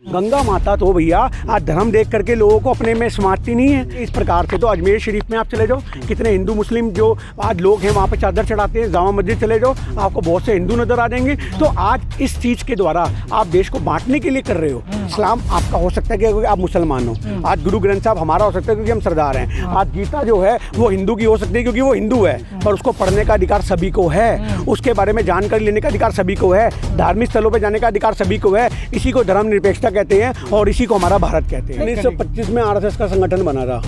गंगा माता तो भैया आज धर्म देख करके लोगों को अपने में समाती नहीं है। इस प्रकार से तो अजमेर शरीफ में आप चले जाओ, कितने हिंदू मुस्लिम जो आज लोग हैं वहाँ पे चादर चढ़ाते हैं। जामा मस्जिद चले जाओ, आपको बहुत से हिंदू नजर आ जाएंगे। तो आज इस चीज़ के द्वारा आप देश को बांटने के लिए कर रहे हो। इस्लाम आपका हो सकता है क्योंकि आप मुसलमान हो, आज गुरु ग्रंथ साहब हमारा हो सकता है क्योंकि हम सरदार हैं, आज गीता जो है वो हिंदू की हो सकती है क्योंकि वो हिंदू है, पर उसको पढ़ने का अधिकार सभी को है, उसके बारे में जानकारी लेने का अधिकार सभी को है, धार्मिक स्थलों पर जाने का अधिकार सभी को है। इसी को धर्मनिरपेक्षता कहते हैं और इसी को हमारा भारत कहते हैं। 1925 में आरएसएस का संगठन बना था,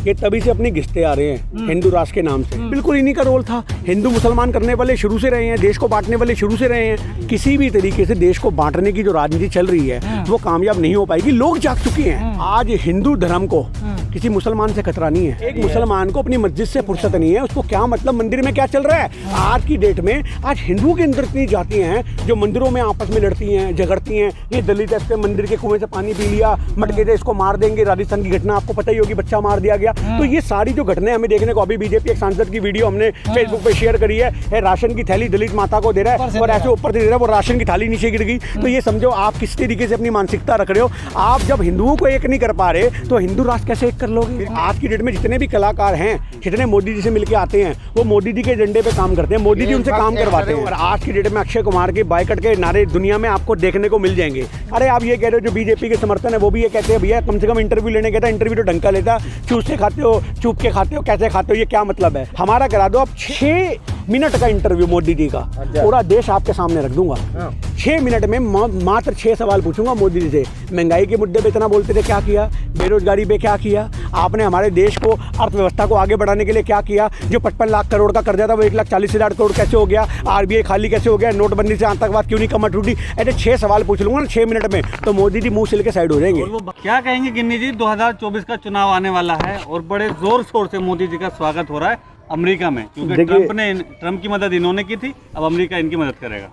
ये तभी से अपनी घिसते आ रहे हैं हिंदू राष्ट्र के नाम से। बिल्कुल इन्हीं का रोल था। हिंदू मुसलमान करने वाले शुरू से रहे हैं, देश को बांटने वाले शुरू से रहे हैं। किसी भी तरीके से देश को बांटने की जो राजनीति चल रही है वो कामयाब नहीं हो पाएगी। लोग जाग चुके हैं। आज हिंदू धर्म को किसी मुसलमान से खतरा नहीं है। एक मुसलमान को अपनी मस्जिद से फुर्सत नहीं है, उसको क्या मतलब मंदिर में क्या चल रहा है। आज की डेट में आज हिंदुओं के अंदर इतनी जातियां हैं जो मंदिरों में आपस में लड़ती हैं, झगड़ती हैं। ये दलित है, इसके मंदिर के कुएं से पानी पी लिया, मटके से इसको मार देंगे। राजस्थान की घटना आपको पता ही होगी, बच्चा मार दिया गया। तो ये सारी जो घटनाएं हमें देखने को, अभी बीजेपी एक सांसद की वीडियो हमने फेसबुक पे शेयर करी है, राशन की थैली दलित माता को दे रहा है और ऐसे ऊपर से दे रहा है, वो राशन की थाली नीचे गिर गई। तो ये समझो आप किस तरीके से अपनी मानसिकता रख रहे हो। आप जब हिंदुओं को एक नहीं कर पा रहे तो हिंदू राष्ट्र कैसे एक कर लोगे। आज की डेट में जितने भी कलाकार हैं, जितने मोदी जी से मिलके आते हैं, वो मोदी जी के एजेंडे पे काम करते हैं, मोदी जी उनसे काम करवाते हैं। और आज की डेट में अक्षय कुमार के बायकट के नारे दुनिया में आपको देखने को मिल जाएंगे। अरे आप ये कह रहे हो जो बीजेपी के समर्थन है वो भी ये कहते हैं भैया कम से कम इंटरव्यू लेने कहता है, इंटरव्यू तो ढंग का लेता, चूस के खाते हो, चुप के खाते हो, कैसे खाते हो, ये क्या मतलब है। हमारा करा दो आप 6 मिनट का इंटरव्यू मोदी जी का, पूरा देश आपके सामने रख दूंगा। 6 मिनट में मात्र 6 सवाल पूछूंगा मोदी जी से। महंगाई के मुद्दे पे इतना बोलते थे, क्या किया। बेरोजगारी पे क्या किया आपने। हमारे देश को अर्थव्यवस्था को आगे बढ़ाने के लिए क्या किया। जो 55 लाख करोड़ का कर्जा था वो 1,40,000 करोड़ कैसे हो गया। आरबीआई खाली कैसे हो गया। नोटबंदी से आतंकवाद क्यों नहीं कमर टूटी। ऐसे 6 सवाल पूछ लूंगा ना 6 मिनट में, तो मोदी जी मुंह सिल के साइड हो जाएंगे। क्या कहेंगे गिन्नी जी, 2024 का चुनाव आने वाला है और बड़े जोर शोर से मोदी जी का स्वागत हो रहा है अमेरिका में, क्योंकि ट्रंप की मदद इन्होंने की थी, अब अमेरिका इनकी मदद करेगा।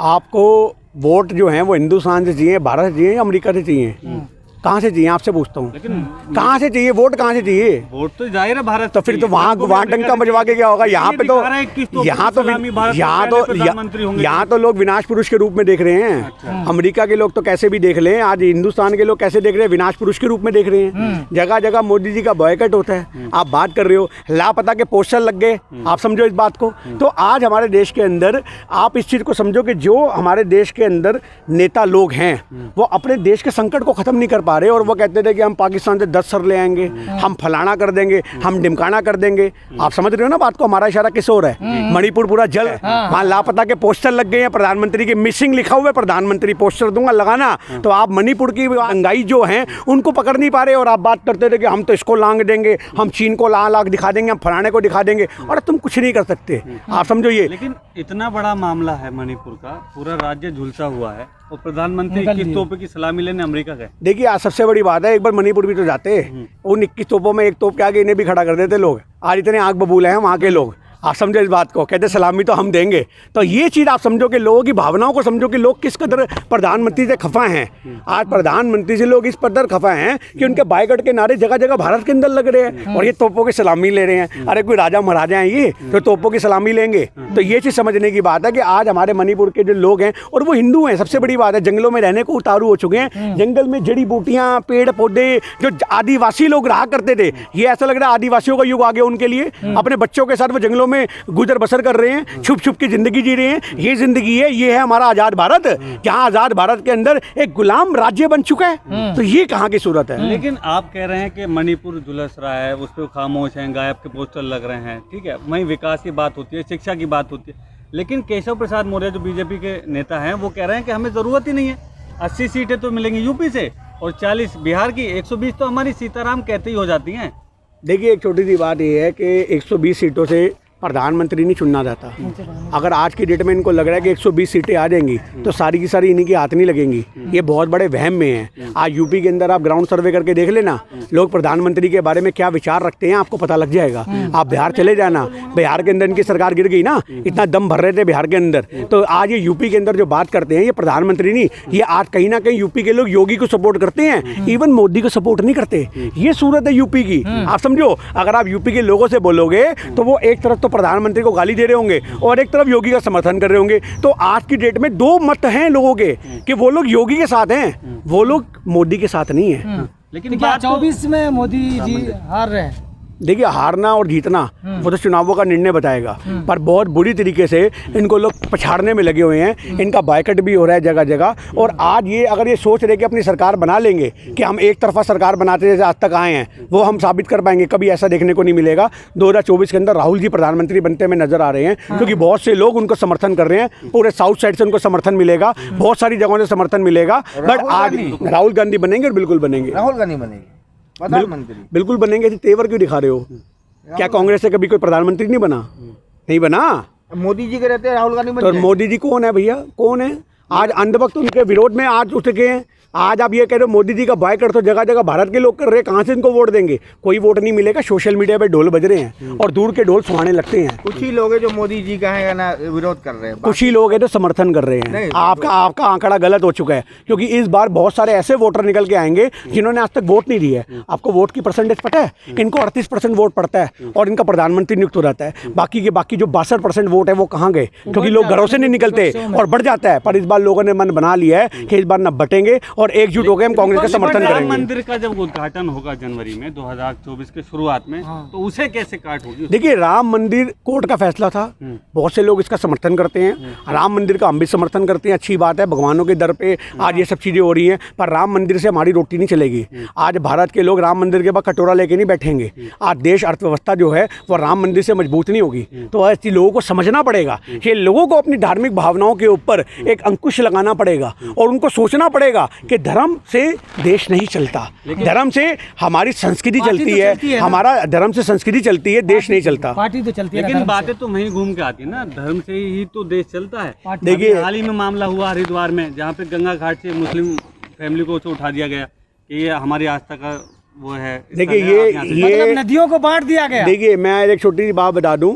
आपको वोट जो है वो हिंदुस्तान से चाहिए, भारत से चाहिए, अमेरिका से चाहिए। कहाँ से चाहिए आपसे पूछता हूँ, कहाँ से चाहिए वोट, कहाँ से चाहिए। वोट तो जाहिर है भारत। तो फिर तो वहाँ डंका बजवा के क्या होगा। यहाँ पे तो यहाँ तो लोग विनाश पुरुष के रूप में देख रहे हैं। अच्छा। अमेरिका के लोग तो कैसे भी देख लें, आज हिंदुस्तान के लोग कैसे देख रहे हैं, विनाश पुरुष के रूप में देख रहे हैं। जगह जगह मोदी जी का बॉयकट होता है। आप बात कर रहे हो लापता के पोस्टर लग गए, आप समझो इस बात को। तो आज हमारे देश के अंदर आप इस चीज़ को समझो कि जो हमारे देश के अंदर नेता लोग हैं वो अपने देश के संकट को खत्म नहीं कर पा रहे, और वो कहते थे कि हम पाकिस्तान से 10 सर ले आएंगे, हम फलाना कर देंगे, हम ढिमकाना कर देंगे। आप समझ रहे हो ना बात को। हमारा इशारा किस ओर है। मणिपुर पूरा जल, वहाँ लापता के पोस्टर लग गए हैं, प्रधानमंत्री की मिसिंग लिखा हुआ है, प्रधानमंत्री पोस्टर दूंगा लगाना। तो आप मणिपुर की अंगाई जो हैं उनको पकड़ नहीं पा रहे, और आप बात करते थे कि हम तो इसको लांग देंगे, हम चीन को लाख दिखा देंगे, हम फलाने को दिखा देंगे, और तुम कुछ नहीं कर सकते। आप समझो ये। लेकिन इतना बड़ा मामला है मणिपुर का, पूरा राज्य झुलसा हुआ है और प्रधानमंत्री 21 तोपों की सलामी लेने अमेरिका गए। देखिए आज सबसे बड़ी बात है, एक बार मणिपुर भी तो जाते। उन 21 तोपों में एक तोप के आगे इन्हें भी खड़ा कर देते लोग। आज इतने आग बबूल हैं वहाँ के लोग। आप समझो इस बात को, कहते सलामी तो हम देंगे। तो ये चीज़ आप समझो कि लोगों की भावनाओं को समझो कि लोग किस कदर प्रधानमंत्री से खफा हैं। आज प्रधानमंत्री से लोग इस कदर खफा हैं कि उनके बायकट के नारे जगह जगह भारत के अंदर लग रहे हैं, और ये तोपों की सलामी ले रहे हैं। अरे कोई राजा महाराजा हैं ये तो तोपों की सलामी लेंगे। तो ये चीज़ समझने की बात है कि आज हमारे मणिपुर के जो लोग हैं, और वो हिंदू हैं, सबसे बड़ी बात है, जंगलों में रहने को उतारू हो चुके हैं। जंगल में जड़ी बूटियाँ, पेड़ पौधे जो आदिवासी लोग रहा करते थे, ये ऐसा लग रहा है आदिवासियों का युग आ गया उनके लिए। अपने बच्चों के साथ वो जंगलों में गुजर बसर कर रहे हैं, छुप छुप की जिंदगी जी रहे हैं। ये जिंदगी है, ये है हमारा आजाद भारत, जहां आजाद भारत के अंदर एक गुलाम राज्य बन चुका है। तो ये कहां की सूरत है। लेकिन आप कह रहे हैं कि मणिपुर झुलस रहा है, उस पर खामोश हैं, गायब के पोस्टर लग रहे हैं, ठीक है, वहीं विकास की बात होती है, शिक्षा की बात होती है। लेकिन केशव प्रसाद मौर्य जो बीजेपी के नेता हैं वो कह रहे हैं कि हमें जरूरत ही नहीं है, 80 सीटें तो मिलेंगी यूपी से और 40 बिहार की, 120 तो हमारी सीताराम कहते ही हो जाती हैं। देखिए एक छोटी सी बात ये है कि 120 सीटों से प्रधानमंत्री नहीं चुनना जाता। अगर आज की डेट में इनको लग रहा है कि 120 सीटें आ जाएंगी तो सारी की सारी इन्हीं की हाथ नहीं लगेंगी। ये बहुत बड़े वहम में है। आज यूपी के अंदर आप ग्राउंड सर्वे करके देख लेना, लोग प्रधानमंत्री के बारे में क्या विचार रखते हैं आपको पता लग जाएगा। आप बिहार चले जाना, बिहार के अंदर इनकी सरकार गिर गई ना, इतना दम भर रहे थे बिहार के अंदर। तो आज ये यूपी के अंदर जो बात करते हैं ये प्रधानमंत्री नहीं, ये आज कहीं ना कहीं यूपी के लोग योगी को सपोर्ट करते हैं, इवन मोदी को सपोर्ट नहीं करते। ये सूरत है यूपी की। आप समझो, अगर आप यूपी के लोगों से बोलोगे तो वो एक तरफ तो प्रधानमंत्री को गाली दे रहे होंगे और एक तरफ योगी का समर्थन कर रहे होंगे। तो आज की डेट में दो मत हैं लोगों के कि वो लोग योगी के साथ हैं, वो लोग मोदी के साथ नहीं है। लेकिन क्या बात तो 24 में मोदी जी हार रहे हैं? देखिए, हारना और जीतना वो तो चुनावों का निर्णय बताएगा, पर बहुत बुरी तरीके से इनको लोग पछाड़ने में लगे हुए हैं। इनका बायकट भी हो रहा है जगह जगह। और आज ये अगर ये सोच रहे कि अपनी सरकार बना लेंगे कि हम एक तरफा सरकार बनाते जैसे आज तक आए हैं, वो हम साबित कर पाएंगे? कभी ऐसा देखने को नहीं मिलेगा। 2024 के अंदर राहुल जी प्रधानमंत्री बनते हुए नजर आ रहे हैं, क्योंकि बहुत से लोग उनको समर्थन कर रहे हैं। पूरे साउथ साइड से उनको समर्थन मिलेगा, बहुत सारी जगहों से समर्थन मिलेगा। बट आज राहुल गांधी बनेंगे और बिल्कुल बनेंगे। राहुल गांधी बनेंगे प्रधानमंत्री, बिल्कुल बनेंगे। तेवर क्यों दिखा रहे हो? क्या कांग्रेस से कभी कोई प्रधानमंत्री नहीं बना? नहीं बना। मोदी जी के रहते हैं राहुल गांधी बन तो जाएंगे। मोदी जी कौन है भैया? कौन है? आज अंधभक्त उनके विरोध में आज उठ के हैं। आज आप ये कह रहे हो मोदी जी का बायकट तो जगह जगह भारत के लोग कर रहे हैं, कहाँ से इनको वोट देंगे? कोई वोट नहीं मिलेगा। सोशल मीडिया पे ढोल बज रहे हैं और दूर के ढोल सुहाने लगते हैं। कुछ ही लोग हैं जो मोदी जी का है ना विरोध कर रहे हैं, कुछ ही लोग हैं जो समर्थन कर रहे हैं। आपका आंकड़ा गलत हो चुका है, क्योंकि इस बार बहुत सारे ऐसे वोटर निकल के आएंगे जिन्होंने आज तक वोट नहीं दिया है। आपको वोट की परसेंटेज पता है? इनको 38% वोट पड़ता है और इनका प्रधानमंत्री नियुक्त हो जाता है। बाकी जो 62% वोट है वो कहाँ गए? क्योंकि लोग घरों से नहीं निकलते और बढ़ जाता है। पर इस बार लोगों ने मन बना लिया है कि इस बार न बटेंगे और एकजुट हो गए हम कांग्रेस का समर्थन राम करेंगे। मंदिर का जब उद्घाटन होगा जनवरी में 2024 के शुरुआत में, तो उसे कैसे काट होगी? देखिए, राम मंदिर कोर्ट का फैसला था। बहुत से लोग इसका समर्थन करते हैं। राम मंदिर का हम भी समर्थन करते हैं, अच्छी बात है। भगवानों के दर पे आज ये सब चीज़ें हो रही हैं, पर राम मंदिर से हमारी रोटी नहीं चलेगी। आज भारत के लोग राम मंदिर के बाद कटोरा लेके नहीं बैठेंगे। आज देश अर्थव्यवस्था जो है वो राम मंदिर से मजबूत नहीं होगी। तो ऐसे लोगों को समझना पड़ेगा कि लोगों को अपनी धार्मिक भावनाओं के ऊपर एक अंकुश लगाना पड़ेगा और उनको सोचना पड़ेगा कि धर्म से देश नहीं चलता, धर्म से हमारी संस्कृति चलती है। हमारा धर्म से संस्कृति चलती है, देश नहीं चलता। पार्टी तो चलती है, लेकिन बातें तो वहीं घूम के आती है ना, धर्म से ही तो देश चलता है। देखिए, हाल ही में मामला हुआ हरिद्वार में, जहाँ पे गंगा घाट से मुस्लिम फैमिली को उठा दिया गया कि ये हमारी आस्था का वो है। देखिए, ये मतलब नदियों को बांट दिया गया। देखिए, मैं एक छोटी सी बात बता दूं।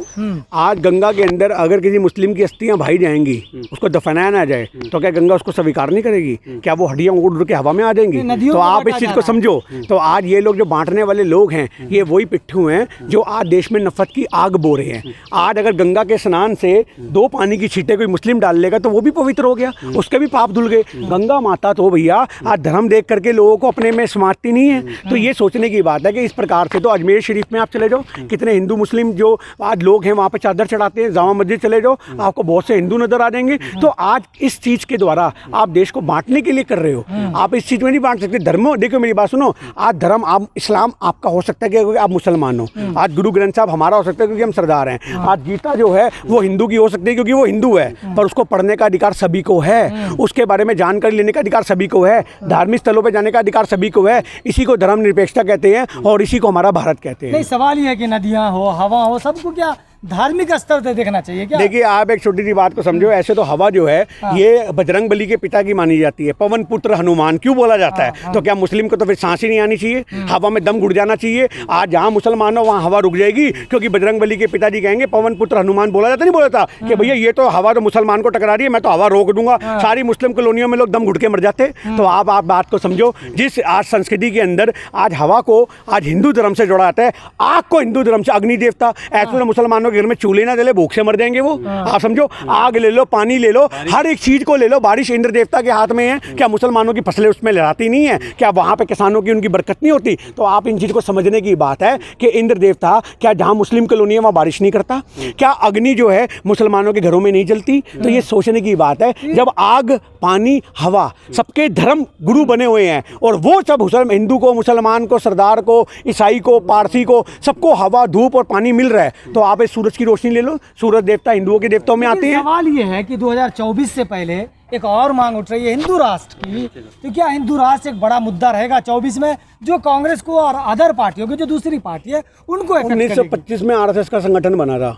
आज गंगा के अंदर अगर किसी मुस्लिम की अस्थियां भाई जाएंगी, उसको दफनाया ना जाए, तो क्या गंगा उसको स्वीकार नहीं करेगी? क्या वो हड्डियां उड़ उड़ के हवा में आ जाएंगी? तो आप इस चीज़ को समझो। तो आज ये लोग जो बांटने वाले लोग हैं, ये वही पिट्ठू हैं जो आज देश में नफरत की आग बो रहे हैं। आज अगर गंगा के स्नान से 2 पानी की छींटे कोई मुस्लिम डाल लेगा तो वो भी पवित्र हो गया, उसके भी पाप धुल गए। गंगा माता तो भैया आज धर्म देख करके लोगों को अपने में समाती नहीं है। तो ये सोचने की बात है कि इस प्रकार से तो अजमेर शरीफ में आप चले जाओ, कितने हिंदू मुस्लिम जो आज लोग हैं वहाँ पे चादर चढ़ाते हैं। जामा मस्जिद चले जाओ, आपको बहुत से हिंदू नजर आ जाएंगे। तो आज इस चीज़ के द्वारा आप देश को बांटने के लिए कर रहे हो। आप इस चीज़ में नहीं बांट सकते। धर्म, देखो मेरी बात सुनो, आज धर्म आप इस्लाम आपका हो सकता है क्योंकि आप मुसलमान हो। आज गुरु ग्रंथ साहब हमारा हो सकता है क्योंकि हम सरदार हैं। आज गीता जो है वो हिंदू की हो सकती है क्योंकि वो हिंदू है, पर उसको पढ़ने का अधिकार सभी को है, उसके बारे में जानकारी लेने का अधिकार सभी को है, धार्मिक स्थलों पर जाने का अधिकार सभी को है। इसी को धर्मनिरपेक्षता कहते हैं और इसी को हमारा भारत कहते हैं। नहीं, सवाल ये है कि नदियां हो, हवा हो, सबको क्या धार्मिक स्तर से देखना चाहिए क्या? देखिए, आप एक छोटी सी बात को समझो। ऐसे तो हवा जो है ये बजरंग बली के पिता की मानी जाती है, पवन पुत्र हनुमान क्यों बोला जाता है? तो क्या मुस्लिम को तो फिर सांस ही नहीं आनी चाहिए? हवा में दम घुट जाना चाहिए? आज जहाँ मुसलमान हो वहाँ हवा रुक जाएगी क्योंकि बजरंग बली के पिताजी कहेंगे पवन पुत्र हनुमान बोला जाता नहीं बोला था कि भैया ये तो हवा तो मुसलमान को टकरा रही है, मैं तो हवा रोक दूंगा। सारी मुस्लिम कॉलोनियों में लोग दम घुट के मर जाते। तो आप बात को समझो। जिस आज संस्कृति के अंदर आज हवा को आज हिंदू धर्म से जोड़ा जाता है, आग को हिंदू धर्म से, अग्नि देवता। ऐसे मुसलमानों के घर में चूल्हे ना जले, भूख से मर जाएंगे वो। आप समझो, आग ले लो, पानी ले लो, हर एक चीज को ले लो। बारिश इंद्र देवता के हाथ में है। क्या मुसलमानों की फसलें उसमें लहराती नहीं है? क्या वहां पे किसानों की उनकी बरकत नहीं होती? तो आप इन चीज को समझने की बात है कि इंद्र देवता क्या जहां मुस्लिम कॉलोनी है वहां बारिश नहीं करता? क्या अग्नि जो है मुसलमानों के घरों में नहीं जलती? तो ये सोचने की बात है। जब आग, पानी, हवा सबके धर्म गुरु बने हुए हैं और वो सब हिंदू को, मुसलमान को, सरदार को, ईसाई को, पारसी को, सबको हवा, धूप और पानी मिल रहा है, तो आप इस सूरज की रोशनी ले लो। सूरज देवता हिंदुओं के देवताओं में आते हैं। सवाल ये है कि 2024 से पहले एक और मांग उठ रही है हिंदू राष्ट्र की। तो क्या हिंदू राष्ट्र एक बड़ा मुद्दा रहेगा 24 में, जो कांग्रेस को और अदर पार्टियों की जो दूसरी पार्टी है उनको? 1925 में आरएसएस का संगठन बना था।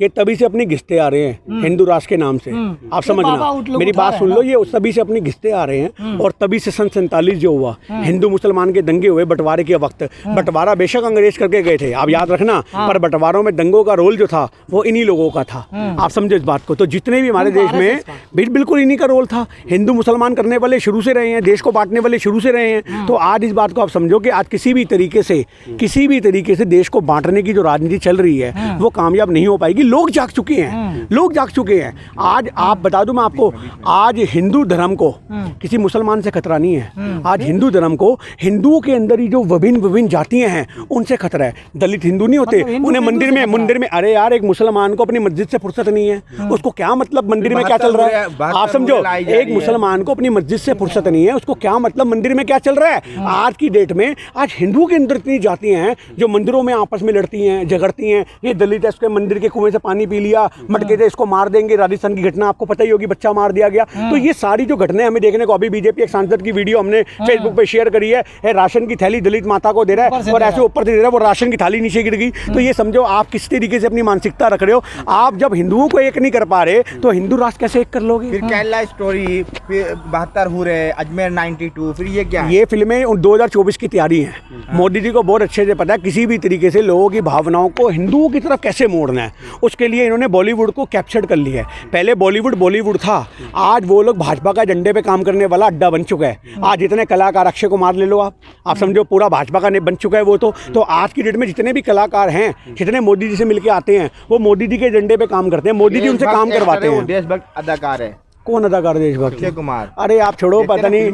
ये तभी से अपनी घिसते आ रहे हैं हिंदू राष्ट्र के नाम से। आप समझना, मेरी बात सुन लो। ये उस तभी से अपनी घिसते आ रहे हैं और तभी से सन 47 जो हुआ, हिंदू मुसलमान के दंगे हुए बंटवारे के वक्त। बंटवारा बेशक अंग्रेज करके गए थे, आप याद रखना, पर बंटवारों में दंगों का रोल जो था वो इन्हीं लोगों का था। आप समझो इस बात को। तो जितने भी हमारे देश में बिल्कुल इन्हीं का रोल था। हिंदू मुसलमान करने वाले शुरू से रहे हैं, देश को बांटने वाले शुरू से रहे हैं। तो आज इस बात को आप समझो कि आज किसी भी तरीके से देश को बांटने की जो राजनीति चल रही है वो कामयाब नहीं हो पाएगी। क्योंकि लोग जाग चुके हैं, लोग जाग चुके हैं। आज आप बता दूं मैं आपको, आज हिंदू धर्म को किसी मुसलमान से खतरा नहीं है। आज हिंदू धर्म को, हिंदुओं के अंदर ही जो विभिन्न जातियां हैं उनसे खतरा है। दलित हिंदू नहीं होते, मतलब उन्हें मंदिर में अरे यार, एक मुसलमान को अपनी मस्जिद से फुर्सत नहीं है, उसको क्या मतलब मंदिर में क्या चल रहा है? आप समझो, एक मुसलमान को अपनी मस्जिद से फुर्सत नहीं है, उसको क्या मतलब मंदिर में क्या चल रहा है? आज की डेट में आज हिंदुओं के अंदर इतनी जातियां हैं जो मंदिरों में आपस में लड़ती हैं, झगड़ती हैं। ये दलित है, उसके मंदिर के कुएं से पानी पी लिया, मटके से इसको मार देंगे। राजस्थान की घटना आपको पता ही होगी, बच्चा मार दिया गया। तो ये सारी जो घटनाएं हमें देखने को, अभी बीजेपी एक सांसद की वीडियो हमने फेसबुक पे शेयर करी है, राशन की थैली दलित माता को दे रहा है और ऐसे ऊपर से दे रहा है, वो राशन की थाली नीचे गिर गई। तो ये समझो आप किस तरीके से अपनी मानसिकता रख रहे हो। आप जब हिंदुओं को एक नहीं कर पा रहे तो हिंदू राष्ट्र कैसे एक कर लोगे? फिर केरला स्टोरी, फिर 72 हो रहे, अजमेर 92, फिर ये क्या है? ये फिल्में 2024 की तैयारी है। मोदी जी को बहुत अच्छे से पता है किसी भी तरीके से लोगों की भावनाओं को हिंदुओं की तरफ कैसे मोड़ना है। उसके लिए इन्होंने बॉलीवुड को कैप्चर कर लिया है। पहले बॉलीवुड था, आज वो लोग भाजपा का झंडे पे काम करने वाला अड्डा बन चुका है। आज जितने कलाकार, अक्षय कुमार ले लो आप समझो पूरा भाजपा का बन चुका है वो। तो आज की डेट में जितने भी कलाकार हैं, जितने मोदी जी से मिलके आते हैं, वो मोदी जी के झंडे पे काम करते हैं, मोदी जी उनसे काम करवाते हैं। देशभक्त अदाकार है। कौन अदाकार देशभक्त? अक्षय कुमार। अरे आप छोड़ो, पता नहीं,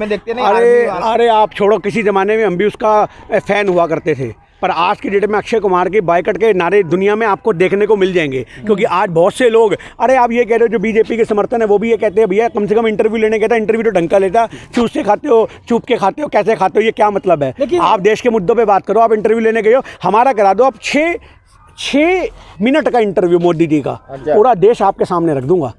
अरे आप छोड़ो, किसी ज़माने में हम भी उसका फ़ैन हुआ करते थे। पर आज की डेट में अक्षय कुमार के बायकट के नारे दुनिया में आपको देखने को मिल जाएंगे, क्योंकि आज बहुत से लोग, अरे आप ये कह रहे हो जो बीजेपी के समर्थन है वो भी ये कहते हैं भैया कम से कम इंटरव्यू लेने कहता है, इंटरव्यू तो ढंग का लेता, चूस से खाते हो, चुप के खाते हो, कैसे खाते हो, ये क्या मतलब है? आप देश के मुद्दों पर बात करो, आप इंटरव्यू लेने गए हो, हमारा करा दो आप 6 मिनट का इंटरव्यू मोदी जी का, पूरा देश आपके सामने रख दूंगा।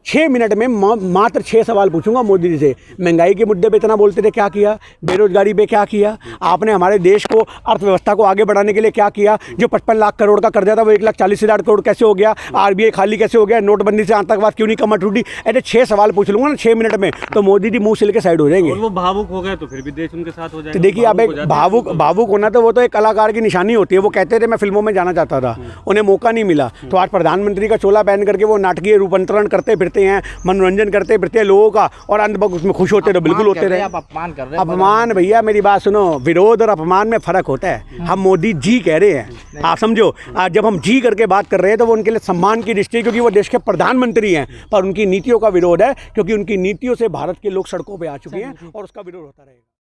6 मिनट में मात्र 6 सवाल पूछूंगा मोदी जी से। महंगाई के मुद्दे पे इतना बोलते थे, क्या किया? बेरोजगारी पे क्या किया आपने? हमारे देश को, अर्थव्यवस्था को आगे बढ़ाने के लिए क्या किया? जो 55 लाख करोड़ का कर्जा था वो 1,40,000 करोड़ कैसे हो गया? आरबीआई खाली कैसे हो गया? नोटबंदी से आतंकवाद क्यों नहीं कमर टूटी? ऐसे 6 सवाल पूछ लूंगा ना 6 मिनट में, तो मोदी जी मुंह सिल के साइड हो जाएंगे। और वो भावुक हो गए तो फिर भी देश उनके साथ हो जाएगा। तो देखिए, आप एक भावुक होना तो वो तो एक कलाकार की निशानी होती है। वो कहते थे मैं फिल्मों में जाना चाहता था, उन्हें मौका नहीं मिला, तो आज प्रधानमंत्री का चोला पहन करके वो नाटकीय रूपांतरण करते फिरते हैं, मनोरंजन करते फिरते हैं लोगों का, और अंत में उसमें खुश होते रहे, बिल्कुल होते रहे। आप अपमान कर रहे हैं। अपमान भैया मेरी बात सुनो, विरोध और अपमान में फर्क होता है। हम मोदी जी कह रहे हैं, आप समझो, जब हम जी करके बात कर रहे हैं तो वो उनके लिए सम्मान की दृष्टि है, क्योंकि वो देश के प्रधानमंत्री हैं, पर उनकी नीतियों का विरोध है, क्योंकि उनकी नीतियों से भारत के लोग सड़कों पर आ चुके हैं और उसका विरोध होता रहेगा।